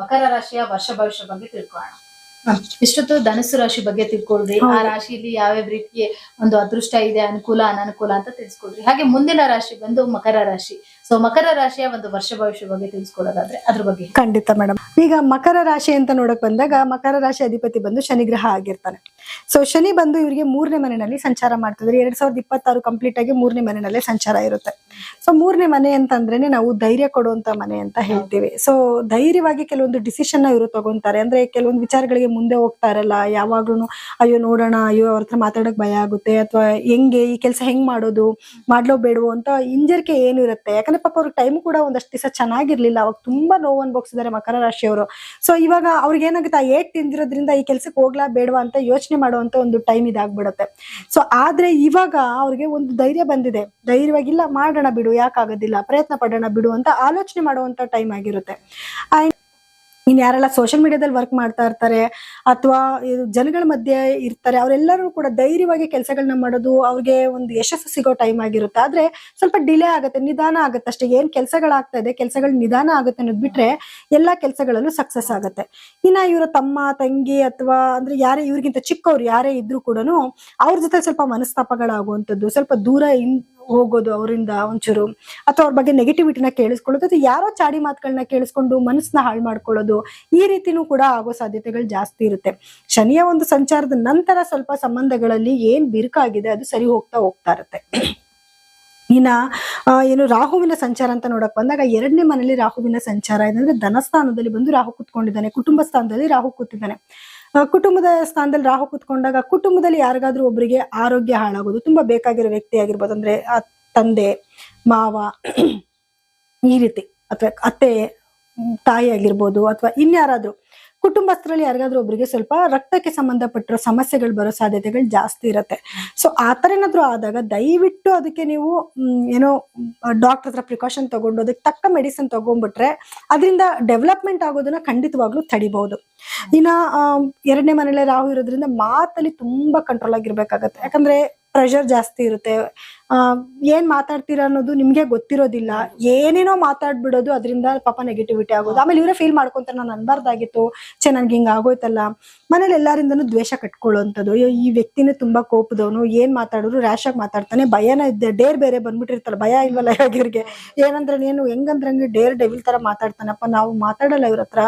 ಮಕರ ರಾಶಿಯ ವರ್ಷ ಭವಿಷ್ಯ ಬಗ್ಗೆ ತಿಳ್ಕೊಳ್ಳೋಣ. ಇಷ್ಟೊತ್ತು ಧನುಸ್ಸು ರಾಶಿ ಬಗ್ಗೆ ತಿಳ್ಕೊಳ್ರಿ. ಆ ರಾಶಿಯಲ್ಲಿ ಯಾವ್ಯಾವ ರೀತಿಯ ಒಂದು ಅದೃಷ್ಟ ಇದೆ, ಅನುಕೂಲ ಅನನುಕೂಲ ಅಂತ ತಿಳಿಸ್ಕೊಡ್ರಿ. ಹಾಗೆ ಮುಂದಿನ ರಾಶಿ ಬಂದು ಮಕರ ರಾಶಿ. ಸೊ ಮಕರ ರಾಶಿಯ ಒಂದು ವರ್ಷ ಭವಿಷ್ಯ ಬಗ್ಗೆ ತಿಳಿಸ್ಕೊಡೋದಾದ್ರೆ ಅದ್ರ ಬಗ್ಗೆ. ಖಂಡಿತ ಮೇಡಮ್. ಈಗ ಮಕರ ರಾಶಿ ಅಂತ ನೋಡಕ್ ಬಂದಾಗ ಮಕರ ರಾಶಿ ಅಧಿಪತಿ ಬಂದು ಶನಿ ಗ್ರಹ ಆಗಿರ್ತಾನೆ. ಸೊ ಶನಿ ಬಂದು ಇವರಿಗೆ 3ನೇ ಮನೆಯಲ್ಲಿ ಸಂಚಾರ ಮಾಡ್ತಿದ್ರೆ 2026 ಕಂಪ್ಲೀಟ್ ಆಗಿ 3ನೇ ಮನೆಯಲ್ಲೇ ಸಂಚಾರ ಇರುತ್ತೆ. ಸೊ 3ನೇ ಮನೆ ಅಂತಂದ್ರೇನೆ ನಾವು ಧೈರ್ಯ ಕೊಡುವಂತ ಮನೆ ಅಂತ ಹೇಳ್ತೀವಿ. ಸೊ ಧೈರ್ಯವಾಗಿ ಕೆಲವೊಂದು ಡಿಸಿಷನ್ ಇವರು ತಗೊಂತಾರೆ. ಅಂದ್ರೆ ಕೆಲವೊಂದು ವಿಚಾರಗಳಿಗೆ ಮುಂದೆ ಹೋಗ್ತಾ ಇರಲ್ಲ. ಯಾವಾಗ್ಲೂ ಅಯ್ಯೋ ನೋಡೋಣ, ಅಯ್ಯೋ ಅವ್ರ ಹತ್ರ ಮಾತಾಡಕ್ ಭಯ ಆಗುತ್ತೆ, ಅಥವಾ ಹೆಂಗೆ ಈ ಕೆಲಸ ಹೆಂಗ್ ಮಾಡೋದು, ಮಾಡ್ಲೋ ಬೇಡವೋ ಅಂತ ಹಿಂಜರಿಕೆ ಏನು ಇರುತ್ತೆ. ಯಾಕಂದ್ರೆ ಪಾಪ ಅವ್ರಿಗೆ ಟೈಮ್ ಕೂಡ ಒಂದಷ್ಟು ದಿವಸ ಚೆನ್ನಾಗಿರ್ಲಿಲ್ಲ. ಅವಾಗ ತುಂಬಾ ನೋವು ಅನ್ಭವಿಸಿದ್ದಾರೆ ಮಕರ ರಾಶಿಯವರು. ಸೊ ಇವಾಗ ಅವ್ರಿಗೆ ಏನಾಗುತ್ತೆ, ಆ ಏಟ್ ತಿಂದಿರೋದ್ರಿಂದ ಈ ಕೆಲ್ಸಕ್ಕೆ ಹೋಗ್ಲಾ ಬೇಡವಾ ಅಂತ ಯೋಚನೆ ಮಾಡುವಂತ ಒಂದು ಟೈಮ್ ಇದಾಗ್ಬಿಡುತ್ತೆ. ಸೊ ಆದ್ರೆ ಇವಾಗ ಅವ್ರಿಗೆ ಒಂದು ಧೈರ್ಯ ಬಂದಿದೆ. ಧೈರ್ಯವಾಗಿಲ್ಲ, ಮಾಡೋಣ ಬಿಡು, ಯಾಕಾಗೋದಿಲ್ಲ, ಪ್ರಯತ್ನ ಪಡೋಣ ಬಿಡು ಅಂತ ಆಲೋಚನೆ ಮಾಡುವಂತ ಟೈಮ್ ಆಗಿರುತ್ತೆ. ಇನ್ ಯಾರೆಲ್ಲ ಸೋಷಿಯಲ್ ಮೀಡಿಯಾದಲ್ಲಿ ವರ್ಕ್ ಮಾಡ್ತಾ ಇರ್ತಾರೆ ಅಥವಾ ಜನಗಳ ಮಧ್ಯೆ ಇರ್ತಾರೆ, ಅವರೆಲ್ಲರೂ ಕೂಡ ಧೈರ್ಯವಾಗಿ ಕೆಲಸಗಳನ್ನ ಮಾಡೋದು ಅವ್ರಿಗೆ ಒಂದು ಯಶಸ್ಸು ಸಿಗೋ ಟೈಮ್ ಆಗಿರುತ್ತೆ. ಆದ್ರೆ ಸ್ವಲ್ಪ ಡಿಲೇ ಆಗುತ್ತೆ, ನಿಧಾನ ಆಗುತ್ತೆ ಅಷ್ಟೇ. ಏನ್ ಕೆಲಸಗಳಾಗ್ತಾ ಇದೆ, ಕೆಲಸಗಳು ನಿಧಾನ ಆಗುತ್ತೆ ಅನ್ನೋದು ಬಿಟ್ರೆ ಎಲ್ಲಾ ಕೆಲಸಗಳಲ್ಲೂ ಸಕ್ಸಸ್ ಆಗುತ್ತೆ. ಇನ್ನ ಇವರ ತಮ್ಮ ತಂಗಿ ಅಥವಾ ಅಂದ್ರೆ ಯಾರೇ ಇವ್ರಿಗಿಂತ ಚಿಕ್ಕವ್ರು ಯಾರೇ ಇದ್ರು ಕೂಡ ಅವ್ರ ಜೊತೆ ಸ್ವಲ್ಪ ಮನಸ್ತಾಪಗಳಾಗುವಂಥದ್ದು, ಸ್ವಲ್ಪ ದೂರ ಹೋಗೋದು ಅವರಿಂದ ಒಂಚೂರು, ಅಥವಾ ಅವ್ರ ಬಗ್ಗೆ ನೆಗೆಟಿವಿಟಿನ ಕೇಳಿಸ್ಕೊಳ್ಳೋದು, ಅಥವಾ ಯಾರೋ ಚಾಡಿ ಮಾತುಗಳನ್ನ ಕೇಳಿಸ್ಕೊಂಡು ಮನಸ್ಸನ್ನ ಹಾಳು ಮಾಡ್ಕೊಳ್ಳೋದು, ಈ ರೀತಿನೂ ಕೂಡ ಆಗೋ ಸಾಧ್ಯತೆಗಳು ಜಾಸ್ತಿ ಇರುತ್ತೆ. ಶನಿಯ ಒಂದು ಸಂಚಾರದ ನಂತರ ಸ್ವಲ್ಪ ಸಂಬಂಧಗಳಲ್ಲಿ ಏನ್ ಬಿರುಕಾಗಿದೆ ಅದು ಸರಿ ಹೋಗ್ತಾ ಇರುತ್ತೆ. ಇನ್ನ ಏನು ರಾಹುವಿನ ಸಂಚಾರ ಅಂತ ನೋಡಕ್ ಬಂದಾಗ 2ನೇ ಮನೆಯಲ್ಲಿ ರಾಹುವಿನ ಸಂಚಾರ ಏನಂದ್ರೆ ಧನಸ್ಥಾನದಲ್ಲಿ ಬಂದು ರಾಹು ಕುತ್ಕೊಂಡಿದ್ದಾನೆ, ಕುಟುಂಬ ಸ್ಥಾನದಲ್ಲಿ ರಾಹು ಕೂತಿದ್ದಾನೆ. ಕುಟುಂಬದ ಸ್ಥಾನದಲ್ಲಿ ರಾಹು ಕುತ್ಕೊಂಡಾಗ ಕುಟುಂಬದಲ್ಲಿ ಯಾರಿಗಾದ್ರೂ ಒಬ್ಬರಿಗೆ ಆರೋಗ್ಯ ಹಾಳಾಗೋದು, ತುಂಬಾ ಬೇಕಾಗಿರೋ ವ್ಯಕ್ತಿ ಆಗಿರ್ಬೋದು, ಅಂದ್ರೆ ತಂದೆ, ಮಾವ, ಈ ರೀತಿ, ಅಥವಾ ಅತ್ತೆ, ತಾಯಿ ಆಗಿರ್ಬೋದು, ಅಥವಾ ಇನ್ಯಾರಾದ್ರೂ ಕುಟುಂಬಸ್ಥರಲ್ಲಿ ಯಾರಿಗಾದ್ರೂ ಒಬ್ಬರಿಗೆ ಸ್ವಲ್ಪ ರಕ್ತಕ್ಕೆ ಸಂಬಂಧಪಟ್ಟಿರೋ ಸಮಸ್ಯೆಗಳು ಬರೋ ಸಾಧ್ಯತೆಗಳು ಜಾಸ್ತಿ ಇರುತ್ತೆ. ಸೊ ಆತರ ಏನಾದ್ರು ಆದಾಗ ದಯವಿಟ್ಟು ಅದಕ್ಕೆ ನೀವು ಏನೋ ಡಾಕ್ಟರ್ ಹತ್ರ ಪ್ರಿಕಾಷನ್ ತಗೊಂಡು ಅದಕ್ಕೆ ತಕ್ಕ ಮೆಡಿಸಿನ್ ತಗೊಂಡ್ಬಿಟ್ರೆ ಅದರಿಂದ ಡೆವಲಪ್ಮೆಂಟ್ ಆಗೋದನ್ನ ಖಂಡಿತವಾಗ್ಲೂ ತಡಿಬಹುದು. ಇನ್ನ 2ನೇ ಮನೆಯಲ್ಲೇ ರಾಹು ಇರೋದ್ರಿಂದ ಮಾತಲ್ಲಿ ತುಂಬಾ ಕಂಟ್ರೋಲ್ ಆಗಿರ್ಬೇಕಾಗತ್ತೆ. ಯಾಕಂದ್ರೆ ಪ್ರೆಷರ್ ಜಾಸ್ತಿ ಇರುತ್ತೆ. ಏನ್ ಮಾತಾಡ್ತೀರಾ ಅನ್ನೋದು ನಿಮ್ಗೆ ಗೊತ್ತಿರೋದಿಲ್ಲ, ಏನೇನೋ ಮಾತಾಡ್ಬಿಡೋದು, ಅದರಿಂದ ಪಾಪ ನೆಗೆಟಿವಿಟಿ ಆಗೋದು. ಆಮೇಲೆ ಇವರೇ ಫೀಲ್ ಮಾಡ್ಕೊಂತಾರೆ, ನಾನು ಅನ್ಬಾರ್ದಾಗಿತ್ತು, ನನ್ಗೆ ಹಿಂಗ ಆಗೋಯ್ತಲ್ಲ. ಮನೇಲಿ ಎಲ್ಲಾರಿಂದನೂ ದ್ವೇಷ ಕಟ್ಕೊಳ್ಳೋಂಥದ್ದು. ಈ ವ್ಯಕ್ತಿನೇ ತುಂಬಾ ಕೋಪದವನು, ಏನ್ ಮಾತಾಡಿದ್ರು ರ್ಯಾಶ್ ಆಗಿ ಮಾತಾಡ್ತಾನೆ, ಭಯನ ಇದ್ದೆ, ಡೇರ್ ಬೇರೆ ಬಂದ್ಬಿಟ್ಟಿರ್ತಲ್ಲ, ಭಯ ಇಲ್ವಲ್ಲ ಇವ್ರಿಗೆ, ಏನಂದ್ರೆ ಏನು ಹೆಂಗಂದ್ರಂಗೆ ಡೇರ್ ಡೆವಿಲ್ ತರ ಮಾತಾಡ್ತಾನಪ್ಪ, ನಾವು ಮಾತಾಡಲ್ಲ ಇವ್ರ ಹತ್ರ,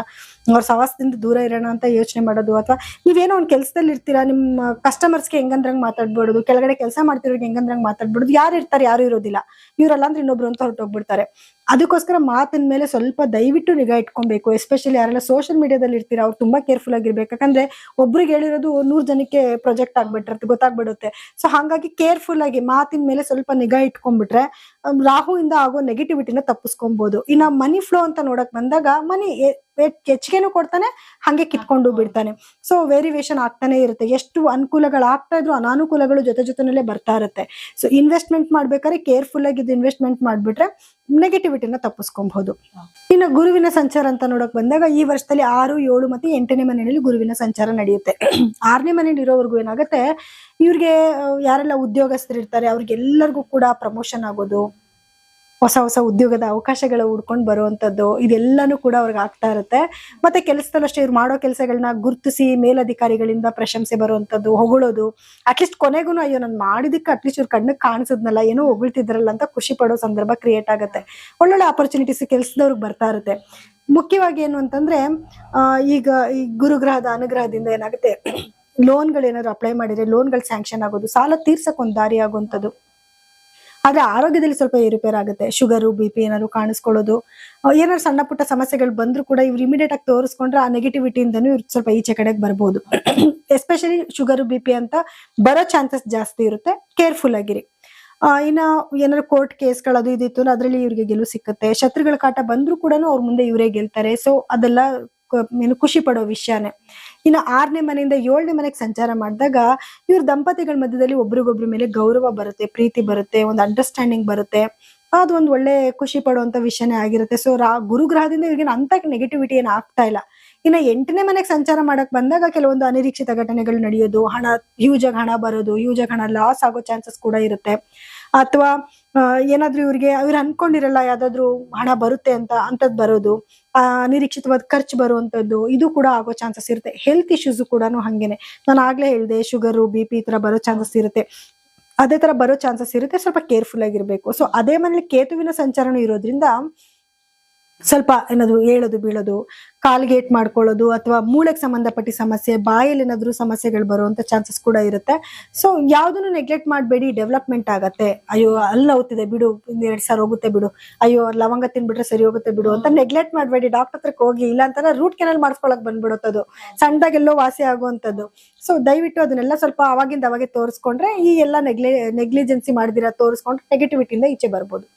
ಅವ್ರ ಸವಾಸದಿಂದ ದೂರ ಇರೋಣ ಅಂತ ಯೋಚನೆ ಮಾಡೋದು. ಅಥವಾ ನೀವೇನೋ ಒಂದ್ ಕೆಲ್ಸದಲ್ಲಿ ಇರ್ತೀರಾ, ನಿಮ್ಮ ಕಸ್ಟಮರ್ಸ್ಗೆ ಹೆಂಗಂದ್ರಂಗ್ ಮಾತಾಡ್ಬಿಡೋದು, ಕೆಳಗಡೆ ಕೆಲಸ ಮಾಡ್ತಿರೋರ್ಗೆ ಹೆಂಗಂದ್ರಂಗ್ ಮಾತಾಡ್ಬಿಡೋದು. ಯಾರು ಇರ್ತಾರೆ, ಯಾರು ಇರೋದಿಲ್ಲ, ಇವ್ರಲ್ಲ ಅಂದ್ರೆ ಇನ್ನೊಬ್ರು ಅಂತ ಹೊರಟೋಗ್ಬಿಡ್ತಾರೆ. ಅದಕ್ಕೋಸ್ಕರ ಮಾತಿನ ಮೇಲೆ ಸ್ವಲ್ಪ ದಯವಿಟ್ಟು ನಿಗಾ ಇಟ್ಕೊಬೇಕು. ಎಸ್ಪೆಷಲಿ ಯಾರೆಲ್ಲ ಸೋಷಿಯಲ್ ಮೀಡಿಯಾದಲ್ಲಿ ಇರ್ತೀರಾ ಅವ್ರು ತುಂಬಾ ಕೇರ್ಫುಲ್ ಆಗಿರ್ಬೇಕು. ಯಾಕಂದ್ರೆ ಒಬ್ರಿಗೆ ಹೇಳಿರೋದು 100 ಜನಕ್ಕೆ ಪ್ರೊಜೆಕ್ಟ್ ಆಗ್ಬಿಟ್ಟಿರುತ್ತೆ, ಗೊತ್ತಾಗ್ಬಿಡುತ್ತೆ. ಸೊ ಹಾಗಾಗಿ ಕೇರ್ಫುಲ್ ಆಗಿ ಮಾತಿನ ಮೇಲೆ ಸ್ವಲ್ಪ ನಿಗಾ ಇಟ್ಕೊಂಡ್ಬಿಟ್ರೆ ರಾಹುವಿಂದ ಆಗೋ ನೆಗೆಟಿವಿಟಿನ ತಪ್ಪಿಸ್ಕೊಬಹುದು. ಇನ್ನ ಮನಿ ಫ್ಲೋ ಅಂತ ನೋಡಕ್ ಬಂದಾಗ ಮನಿ ಹೆಚ್ಚಿಗೆನೂ ಕೊಡ್ತಾನೆ, ಹಂಗೆ ಕಿತ್ಕೊಂಡು ಬಿಡ್ತಾನೆ. ಸೊ ವೇರಿಯೇಷನ್ ಆಗ್ತಾನೆ ಇರುತ್ತೆ. ಎಷ್ಟು ಅನುಕೂಲಗಳು ಆಗ್ತಾ ಇದ್ರು ಅನಾನುಕೂಲಗಳು ಜೊತೆನಲ್ಲೇ ಬರ್ತಾ ಇರುತ್ತೆ. ಸೊ ಇನ್ವೆಸ್ಟ್ಮೆಂಟ್ ಮಾಡ್ಬೇಕಾದ್ರೆ ಕೇರ್ಫುಲ್ ಆಗಿ ಇನ್ವೆಸ್ಟ್ಮೆಂಟ್ ಮಾಡ್ಬಿಟ್ರೆ ನೆಗೆಟಿವಿಟಿನ ತಪ್ಪಿಸ್ಕೊಬಹುದು. ಇನ್ನು ಗುರುವಿನ ಸಂಚಾರ ಅಂತ ನೋಡಕ್ ಬಂದಾಗ ಈ ವರ್ಷದಲ್ಲಿ 6, 7 ಮತ್ತೆ 8ನೇ ಮನೆಯಲ್ಲಿ ಗುರುವಿನ ಸಂಚಾರ ನಡೆಯುತ್ತೆ. 6ನೇ ಮನೆಯಲ್ಲಿ ಇರೋವರೆಗೂ ಏನಾಗುತ್ತೆ, ಇವ್ರಿಗೆ ಯಾರೆಲ್ಲ ಉದ್ಯೋಗಸ್ಥರು ಇರ್ತಾರೆ ಅವ್ರಿಗೆಲ್ಲರಿಗೂ ಕೂಡ ಪ್ರಮೋಷನ್ ಆಗೋದು, ಹೊಸ ಹೊಸ ಉದ್ಯೋಗದ ಅವಕಾಶಗಳು ಹುಡ್ಕೊಂಡು ಬರುವಂತದ್ದು, ಇದೆಲ್ಲಾನು ಕೂಡ ಅವ್ರಿಗೆ ಆಗ್ತಾ ಇರುತ್ತೆ. ಮತ್ತೆ ಕೆಲಸದಲ್ಲೂ ಅಷ್ಟೇ ಇವ್ರು ಮಾಡೋ ಕೆಲಸಗಳನ್ನ ಗುರುತಿಸಿ ಮೇಲಧಿಕಾರಿಗಳಿಂದ ಪ್ರಶಂಸೆ ಬರುವಂತದ್ದು, ಹೊಗಳೋದು. ಅಟ್ಲೀಸ್ಟ್ ಕೊನೆಗೂ ಅಯ್ಯೋ ನಾನು ಮಾಡಿದಕ್ಕೆ ಅಟ್ಲೀಸ್ಟ್ ಇವ್ರ ಕಣ್ಣಿಗೆ ಕಾಣಿಸಿದ್ನಲ್ಲ, ಏನೋ ಹೊಗಳ್ತಿದ್ರಲ್ಲ ಅಂತ ಖುಷಿ ಪಡೋ ಸಂದರ್ಭ ಕ್ರಿಯೇಟ್ ಆಗುತ್ತೆ. ಒಳ್ಳೊಳ್ಳೆ ಆಪರ್ಚುನಿಟೀಸ್ ಕೆಲಸದವ್ರಿಗೆ ಬರ್ತಾ ಇರುತ್ತೆ. ಮುಖ್ಯವಾಗಿ ಏನು ಅಂತಂದ್ರೆ ಈಗ ಈ ಗುರುಗ್ರಹದ ಅನುಗ್ರಹದಿಂದ ಏನಾಗುತ್ತೆ, ಲೋನ್ಗಳು ಏನಾದ್ರು ಅಪ್ಲೈ ಮಾಡಿದ್ರೆ ಲೋನ್ಗಳು ಸ್ಯಾಂಕ್ಷನ್ ಆಗೋದು, ಸಾಲ ತೀರ್ಸಕ್ ಒಂದು ದಾರಿ ಆಗುವಂಥದ್ದು. ಆದ್ರೆ ಆರೋಗ್ಯದಲ್ಲಿ ಸ್ವಲ್ಪ ಏರುಪೇರ್ ಆಗುತ್ತೆ. ಶುಗರು, BP ಏನಾದ್ರು ಕಾಣಿಸ್ಕೊಳ್ಳೋದು, ಏನಾದ್ರು ಸಣ್ಣ ಪುಟ್ಟ ಸಮಸ್ಯೆಗಳು ಬಂದ್ರು ಕೂಡ ಇವ್ರು ಇಮಿಡಿಯೇಟ್ ಆಗಿ ತೋರಿಸ್ಕೊಂಡ್ರೆ ಆ ನೆಗೆಟಿವಿಟಿಯಿಂದನೂ ಇವ್ರು ಸ್ವಲ್ಪ ಈಚೆ ಕಡೆಗೆ ಬರ್ಬೋದು. ಎಸ್ಪೆಷಲಿ ಶುಗರು, BP ಅಂತ ಬರೋ ಚಾನ್ಸಸ್ ಜಾಸ್ತಿ ಇರುತ್ತೆ. ಕೇರ್ಫುಲ್ ಆಗಿರಿ. ಇನ್ನ ಏನಾದ್ರು ಕೋರ್ಟ್ ಕೇಸ್ಗಳು ಅದು ಇದಿತ್ತು ಅದ್ರಲ್ಲಿ ಇವ್ರಿಗೆ ಗೆಲುವು ಸಿಕ್ಕತ್ತೆ. ಶತ್ರುಗಳ ಕಾಟ ಬಂದ್ರು ಕೂಡ ಅವ್ರ ಮುಂದೆ ಇವರೇ ಗೆಲ್ತಾರೆ. ಸೊ ಅದೆಲ್ಲ ಏನು ಖುಷಿ ಪಡೋ ವಿಷಯನೇ. ಇನ್ನು 6ನೇ ಮನೆಯಿಂದ 7ನೇ ಮನೆಗೆ ಸಂಚಾರ ಮಾಡಿದಾಗ ಇವ್ರ ದಂಪತಿಗಳ ಮಧ್ಯದಲ್ಲಿ ಒಬ್ರಿಗೊಬ್ರ ಮೇಲೆ ಗೌರವ ಬರುತ್ತೆ, ಪ್ರೀತಿ ಬರುತ್ತೆ, ಒಂದು ಅಂಡರ್ಸ್ಟ್ಯಾಂಡಿಂಗ್ ಬರುತ್ತೆ. ಅದು ಒಂದು ಒಳ್ಳೆ ಖುಷಿ ಪಡುವಂತ ವಿಷಯನೇ ಆಗಿರುತ್ತೆ. ಸೊ ಗುರುಗ್ರಹದಿಂದ ಇವ್ರಿಗೆ ಅಂತ ನೆಗೆಟಿವಿಟಿ ಏನ್ ಆಗ್ತಾ ಇಲ್ಲ. ಇನ್ನ 8ನೇ ಮನೆಗೆ ಸಂಚಾರ ಮಾಡಕ್ ಬಂದಾಗ ಕೆಲವೊಂದು ಅನಿರೀಕ್ಷಿತ ಘಟನೆಗಳು ನಡೆಯೋದು, ಹ್ಯೂಜ್ ಆಗಿ ಹಣ ಬರೋದು, ಹ್ಯೂಜ್ ಆಗಿ ಹಣ ಲಾಸ್ ಆಗೋ ಚಾನ್ಸಸ್ ಕೂಡ ಇರುತ್ತೆ. ಅಥವಾ ಏನಾದ್ರೂ ಇವ್ರು ಅನ್ಕೊಂಡಿರಲ್ಲ ಯಾವ್ದಾದ್ರು ಹಣ ಬರುತ್ತೆ ಅಂತದ್ ಬರೋದು, ನಿರೀಕ್ಷಿತವಾದ ಖರ್ಚು ಬರುವಂತದ್ದು, ಇದು ಕೂಡ ಆಗೋ ಚಾನ್ಸಸ್ ಇರುತ್ತೆ. ಹೆಲ್ತ್ ಇಶ್ಯೂಸ್ ಕೂಡ ಹಂಗೇನೆ, ನಾನು ಆಗ್ಲೇ ಹೇಳ್ದೆ ಶುಗರು BP ಈ ತರ ಬರೋ ಚಾನ್ಸಸ್ ಇರುತ್ತೆ. ಅದೇ ತರ ಬರೋ ಚಾನ್ಸಸ್ ಇರುತ್ತೆ, ಸ್ವಲ್ಪ ಕೇರ್ಫುಲ್ ಆಗಿರ್ಬೇಕು. ಸೊ ಅದೇ ಮನೇಲಿ ಕೇತುವಿನ ಸಂಚಾರನೂ ಇರೋದ್ರಿಂದ ಸ್ವಲ್ಪ ಏನಾದ್ರು ಏಳೋದು ಬೀಳೋದು, ಕಾಲ್ಗೇಟ್ ಮಾಡ್ಕೊಳ್ಳೋದು, ಅಥವಾ ಮೂಳೆಗೆ ಸಂಬಂಧಪಟ್ಟ ಸಮಸ್ಯೆ, ಬಾಯಲ್ಲಿ ಏನಾದ್ರು ಸಮಸ್ಯೆಗಳು ಬರುವಂತ ಚಾನ್ಸಸ್ ಕೂಡ ಇರುತ್ತೆ. ಸೊ ಯಾವ್ದನ್ನು ನೆಗ್ಲೆಕ್ಟ್ ಮಾಡಬೇಡಿ, ಡೆವಲಪ್ಮೆಂಟ್ ಆಗತ್ತೆ. ಅಯ್ಯೋ ಅಲ್ಲಿ ನೋವ್ತಿದೆ ಬಿಡು, 2 ಸಾರಿ ಹೋಗುತ್ತೆ ಬಿಡು, ಅಯ್ಯೋ ಲವಂಗ ತಿನ್ಬಿಟ್ರೆ ಸರಿ ಹೋಗುತ್ತೆ ಬಿಡು ಅಂತ ನೆಗ್ಲೆಕ್ಟ್ ಮಾಡಬೇಡಿ. ಡಾಕ್ಟರ್ ಹತ್ರಕ್ಕೆ ಹೋಗಿ, ಇಲ್ಲ ಅಂತಾನೆ ರೂಟ್ ಕೆನಲ್ ಮಾಡಿಸ್ಕೊಳಕ್ ಬಂದ್ಬಿಡುತ್ತದು, ಸಣ್ಣದಾಗೆಲ್ಲೋ ವಾಸಿ ಆಗುವಂತದ್ದು. ಸೊ ದಯವಿಟ್ಟು ಅದನ್ನೆಲ್ಲ ಸ್ವಲ್ಪ ಅವಾಗಿಂದ ಅವಾಗೆ ತೋರಿಸ್ಕೊಂಡ್ರೆ, ಈ ಎಲ್ಲ ನೆಗ್ಲಿಜೆನ್ಸಿ ಮಾಡಿದಿರಾ ತೋರಿಸ್ಕೊಂಡ್ರೆ ನೆಗೆಟಿವಿಟಿಯಿಂದ ಈಚೆ ಬರ್ಬೋದು.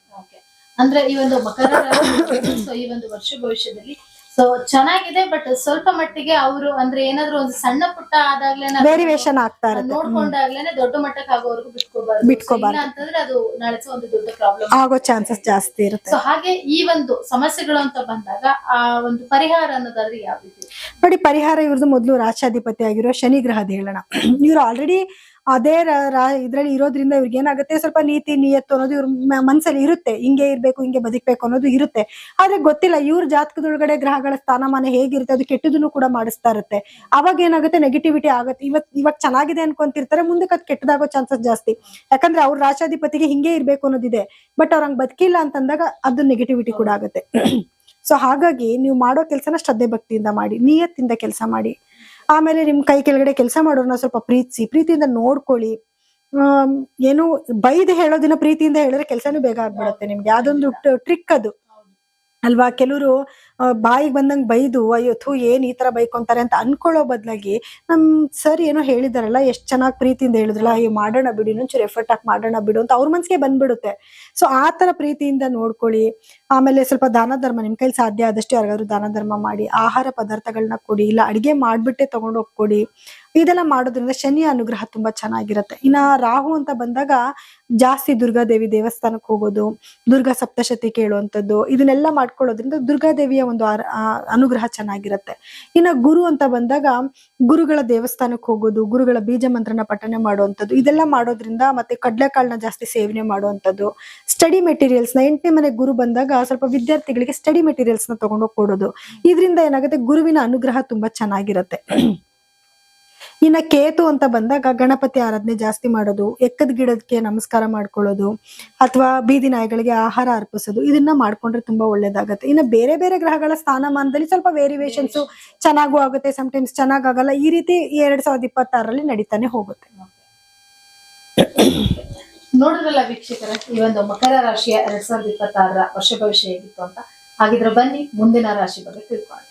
ಅಂದ್ರೆ ಈ ಒಂದು ಮಕರ ರಾಶಿ ಸೊ ಈ ಒಂದು ವರ್ಷ ಭವಿಷ್ಯದಲ್ಲಿ ಸೊ ಚೆನ್ನಾಗಿದೆ, ಬಟ್ ಸ್ವಲ್ಪ ಮಟ್ಟಿಗೆ ಅವರು ಅಂದ್ರೆ ಏನಾದ್ರು ಒಂದು ಸಣ್ಣ ಪುಟ್ಟ ಆದಾಗ್ಲೇನೆ ವೇರಿಯೇಷನ್ ಆಗ್ತಾ ಇರುತ್ತೆ, ನೋಡ್ಕೊಂಡಾಗ್ಲೇನೆ ದೊಡ್ಡ ಮಟ್ಟಕ್ಕೆ ಆಗೋವರೆಗೂ ಬಿಟ್ಕೋಬಾರ್ದು ಅಂತಂದ್ರೆ ಅದು ನಾಳೆ ಒಂದು ದೊಡ್ಡ ಪ್ರಾಬ್ಲಮ್ ಆಗೋ ಚಾನ್ಸಸ್ ಜಾಸ್ತಿ ಇರುತ್ತೆ. ಸೊ ಹಾಗೆ ಈ ಒಂದು ಸಮಸ್ಯೆಗಳು ಅಂತ ಬಂದಾಗ ಆ ಒಂದು ಪರಿಹಾರ ಅನ್ನೋದಾದ್ರೆ ಯಾವ ರೀತಿ ನೋಡಿ? ಪರಿಹಾರ ಇವ್ರದ್ದು ಮೊದಲು ರಾಶಾಧಿಪತಿ ಆಗಿರೋ ಶನಿ ಗ್ರಹದ ಹೇಳೋಣ. ಇವ್ರು ಆಲ್ರೆಡಿ ಅದೇ ಇದ್ರಲ್ಲಿ ಇರೋದ್ರಿಂದ ಇವ್ರಿಗೆ ಏನಾಗುತ್ತೆ, ಸ್ವಲ್ಪ ನೀತಿ ನಿಯತ್ತು ಅನ್ನೋದು ಇವ್ರ ಮನ್ಸಲ್ಲಿ ಇರುತ್ತೆ, ಹಿಂಗೆ ಇರ್ಬೇಕು ಹಿಂಗೆ ಬದುಕ್ಬೇಕು ಅನ್ನೋದು ಇರುತ್ತೆ. ಆದ್ರೆ ಗೊತ್ತಿಲ್ಲ ಇವ್ರ ಜಾತಕದೊಳಗಡೆ ಗ್ರಹಗಳ ಸ್ಥಾನಮಾನ ಹೇಗಿರುತ್ತೆ, ಅದು ಕೆಟ್ಟದನ್ನು ಕೂಡ ಮಾಡಿಸ್ತಾ ಇರುತ್ತೆ. ಅವಾಗ ಏನಾಗುತ್ತೆ, ನೆಗೆಟಿವಿಟಿ ಆಗುತ್ತೆ. ಇವಾಗ ಚೆನ್ನಾಗಿದೆ ಅನ್ಕೊಂತಿರ್ತಾರೆ, ಮುಂದಕ್ಕೆ ಅದು ಕೆಟ್ಟದಾಗೋ ಚಾನ್ಸಸ್ ಜಾಸ್ತಿ. ಯಾಕಂದ್ರೆ ಅವ್ರ ರಾಶಾಧಿಪತಿಗೆ ಹಿಂಗೆ ಇರ್ಬೇಕು ಅನ್ನೋದಿದೆ, ಬಟ್ ಅವ್ರಂಗ್ ಬದುಕಿಲ್ಲ ಅಂತಂದಾಗ ಅದು ನೆಗೆಟಿವಿಟಿ ಕೂಡ ಆಗುತ್ತೆ. ಸೊ ಹಾಗಾಗಿ ನೀವು ಮಾಡೋ ಕೆಲ್ಸನ ಶ್ರದ್ಧೆ ಭಕ್ತಿಯಿಂದ ಮಾಡಿ, ನಿಯತ್ತಿಂದ ಕೆಲಸ ಮಾಡಿ. ಆಮೇಲೆ ನಿಮ್ ಕೈ ಕೆಳಗಡೆ ಕೆಲಸ ಮಾಡೋರ್ನ ಸ್ವಲ್ಪ ಪ್ರೀತಿಯಿಂದ ನೋಡ್ಕೊಳ್ಳಿ. ಏನು ಬೈದು ಹೇಳೋದಿನ ಪ್ರೀತಿಯಿಂದ ಹೇಳಿದ್ರೆ ಕೆಲಸನೂ ಬೇಗ ಆಗ್ಬಿಡುತ್ತೆ ನಿಮ್ಗೆ. ಅದೊಂದು ಟ್ರಿಕ್ ಅದು ಅಲ್ವಾ? ಕೆಲವರು ಬಾಯಿಗೆ ಬಂದಂಗೆ ಬೈದು ಅಯ್ಯೋ ಥೂ ಏನ್ ಈ ತರ ಬೈಕೊಂತಾರೆ ಅಂತ ಅನ್ಕೊಳ್ಳೋ ಬದಲಾಗಿ, ನಮ್ ಸರ್ ಏನೋ ಹೇಳಿದಾರಲ್ಲ, ಎಷ್ಟ್ ಚೆನ್ನಾಗಿ ಪ್ರೀತಿಯಿಂದ ಹೇಳಿದ್ರಲ್ಲ, ಅಯ್ಯೋ ಮಾಡೋಣ ಬಿಡು, ಇನ್ನೊಂಚೂರು ಎಫರ್ಟ್ ಹಾಕಿ ಮಾಡೋಣ ಬಿಡು ಅಂತ ಅವ್ರ ಮನ್ಸಿಗೆ ಬಂದ್ಬಿಡುತ್ತೆ. ಸೊ ಆ ತರ ಪ್ರೀತಿಯಿಂದ ನೋಡ್ಕೊಳ್ಳಿ. ಆಮೇಲೆ ಸ್ವಲ್ಪ ದಾನ ಧರ್ಮ, ನಿಮ್ ಕೈಲಿ ಸಾಧ್ಯ ಆದಷ್ಟು ಯಾರಿಗಾದ್ರು ದಾನ ಧರ್ಮ ಮಾಡಿ, ಆಹಾರ ಪದಾರ್ಥಗಳನ್ನ ಕೊಡಿ, ಇಲ್ಲ ಅಡಿಗೆ ಮಾಡ್ಬಿಟ್ಟೆ ತಗೊಂಡೋಗಿ ಕೊಡಿ. ಇದೆಲ್ಲ ಮಾಡೋದ್ರಿಂದ ಶನಿಯ ಅನುಗ್ರಹ ತುಂಬಾ ಚೆನ್ನಾಗಿರುತ್ತೆ. ಇನ್ನ ರಾಹು ಅಂತ ಬಂದಾಗ ಜಾಸ್ತಿ ದುರ್ಗಾದೇವಿ ದೇವಸ್ಥಾನಕ್ಕೆ ಹೋಗೋದು, ದುರ್ಗಾ ಸಪ್ತಶತಿ ಕೇಳುವಂಥದ್ದು, ಇದನ್ನೆಲ್ಲ ಮಾಡ್ಕೊಳ್ಳೋದ್ರಿಂದ ದುರ್ಗಾದೇವಿಯ ಒಂದು ಅನುಗ್ರಹ ಚೆನ್ನಾಗಿರುತ್ತೆ. ಇನ್ನ ಗುರು ಅಂತ ಬಂದಾಗ ಗುರುಗಳ ದೇವಸ್ಥಾನಕ್ಕೆ ಹೋಗೋದು, ಗುರುಗಳ ಬೀಜ ಮಂತ್ರನ ಪಠನೆ ಮಾಡುವಂಥದ್ದು, ಇದೆಲ್ಲ ಮಾಡೋದ್ರಿಂದ, ಮತ್ತೆ ಕಡ್ಲೆಕಾಳನ್ನ ಜಾಸ್ತಿ ಸೇವನೆ ಮಾಡುವಂಥದ್ದು, ಸ್ಟಡಿ ಮೆಟೀರಿಯಲ್ಸ್ ನ 8ನೇ ಮನೆ ಗುರು ಬಂದಾಗ ಸ್ವಲ್ಪ ವಿದ್ಯಾರ್ಥಿಗಳಿಗೆ ಸ್ಟಡಿ ಮೆಟೀರಿಯಲ್ಸ್ ನ ತಗೊಂಡೋಗಿ ಕೊಡೋದು, ಇದರಿಂದ ಏನಾಗುತ್ತೆ, ಗುರುವಿನ ಅನುಗ್ರಹ ತುಂಬಾ ಚೆನ್ನಾಗಿರುತ್ತೆ. ಇನ್ನ ಕೇತು ಅಂತ ಬಂದಾಗ ಗಣಪತಿ ಆರಾಧನೆ ಜಾಸ್ತಿ ಮಾಡೋದು, ಎಕ್ಕದ ಗಿಡಕ್ಕೆ ನಮಸ್ಕಾರ ಮಾಡ್ಕೊಳ್ಳೋದು, ಅಥವಾ ಬೀದಿ ನಾಯಿಗಳಿಗೆ ಆಹಾರ ಅರ್ಪಿಸೋದು, ಇದನ್ನ ಮಾಡ್ಕೊಂಡ್ರೆ ತುಂಬಾ ಒಳ್ಳೇದಾಗತ್ತೆ. ಇನ್ನ ಬೇರೆ ಬೇರೆ ಗ್ರಹಗಳ ಸ್ಥಾನಮಾನದಲ್ಲಿ ಸ್ವಲ್ಪ ವೇರಿಯೇಷನ್ಸ್ ಚೆನ್ನಾಗೂ ಆಗುತ್ತೆ, ಸಮಟೈಮ್ಸ್ ಚೆನ್ನಾಗಲ್ಲ. ಈ ರೀತಿ 2026ರಲ್ಲಿ ನಡೀತಾನೆ ಹೋಗುತ್ತೆ. ನೋಡಿದ್ರಲ್ಲ ವೀಕ್ಷಕರ, ಈ ಒಂದು ಮಕರ ರಾಶಿಯ 2026ರ ವರ್ಷ ಭವಿಷ್ಯ ಹೇಗಿತ್ತು ಅಂತ. ಹಾಗಿದ್ರೆ ಬನ್ನಿ ಮುಂದಿನ ರಾಶಿ ಬಗ್ಗೆ ತಿಳ್ಕೊಳ್ಳೋಣ.